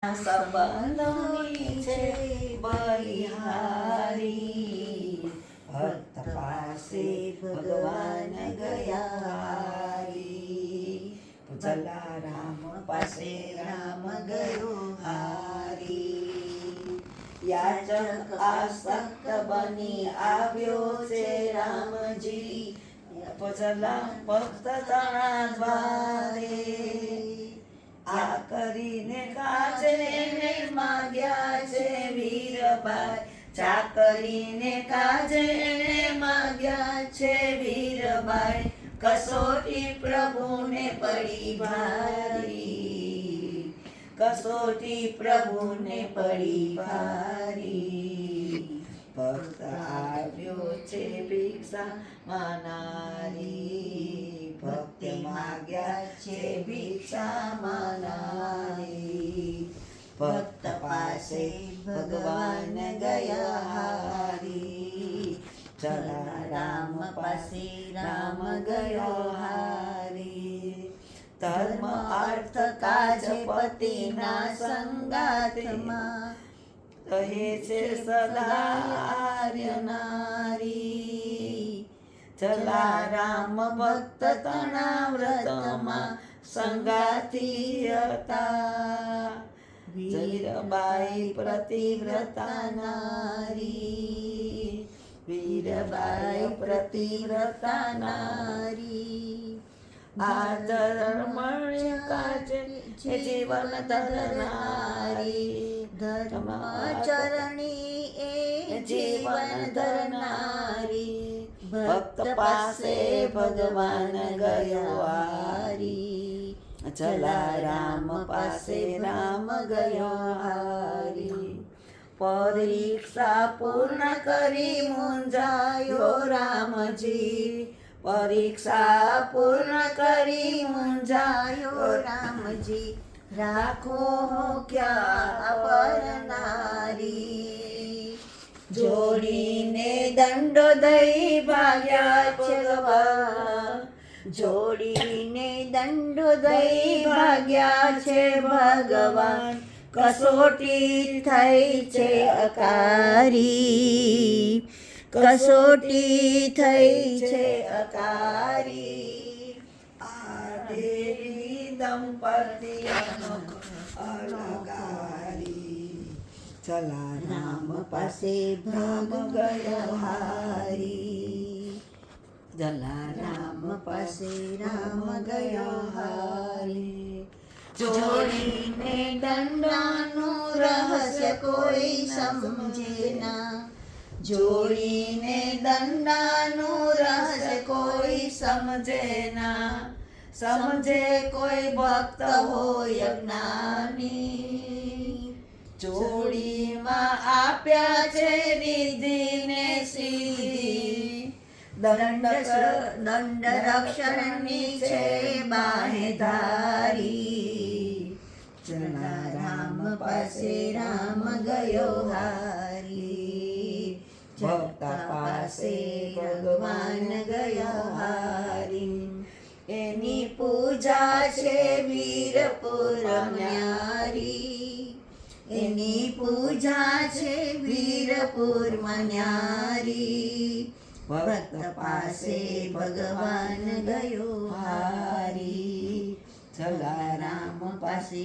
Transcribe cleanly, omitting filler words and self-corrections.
સંબંધોની છે બલિહારી, ભક્ત પાસે ભગવાન ગયા હારી. જલારામ પાસે રામ ગયો હારી. યાચક આસક્ત બની આવ્યો છે રામજી, જલા ભક્ત તણા દ્વારે. આ કરીને કાજે ને માગ્યા છે વીરબાઈ, ચાકરીને કાજે ને માગ્યા છે વીરબાઈ. કસોટી પ્રભુને પડી ભારી, કસોટી પ્રભુને પડી ભારી. ભક્ત આવ્યો છે ભિક્ષા માનારી, ભક્ત માગ્યા છે ભિક્ષા માનારી. ભક્ત પાસે ભગવાન ગયા હારી, જલારામ પાસે રામ ગયો હારી. ધર્મ અર્થ કાજ પતિના સંગાતમાં કહે છે સદા નારી. જલારામ ભક્ત તણા વ્રતમાં સંગાતી હતા, વીરબાઈ પ્રતિવ્રતા નારી. વીરબાઈ પ્રતિવ્રતા નારી. આ ધર્મ કાજ જીવન ધરનારી, ધર્મ ચરણી એ જીવન ધરનારી. ભક્ત પાસે ભગવાન ગયો હારી, જલારામ પાસે રામ ગયો હારી. પરીક્ષા પૂર્ણ કરી મૂંઝાયો રામજી, પરીક્ષા પૂર્ણ કરી મૂંઝાયો રામજી. રાખો ક્યાં પર નારી, જોડીને દંડો દઈ ભાગ્યા છે ભગવાન. જોડીને દંડો દઈ ભાગ્યા છે ભગવાન. કસોટી થઈ છે અકારી, કસોટી થઈ છે અકારી. આ દેવી દંપતી અલગારી, જલારામ પાસે ભ્રમ ગયો હારી. જલારામ પાસે રામ ગયો હારી. જોડીને દંડાનું રહસ્ય કોઈ સમજે ના, જોડીને દંડાનું રહસ્ય કોઈ સમજે ના. સમજે કોઈ ભક્ત હોય જ્ઞાની, જોડીમાં આપ્યા છે રિદ્ધિને સિદ્ધિ. દંડ રક્ષણની છે બાહેધારી, જલારામ પાસે રામ ગયો હારી. ભક્ત પાસે ભગવાન ગયો હારી. એની પૂજા છે વીરપુર ન્યારી, એની પૂજા છે વીરપુર ન્યારી. ભક્ત પાસે ભગવાન ગયો હારી, જલારામ પાસે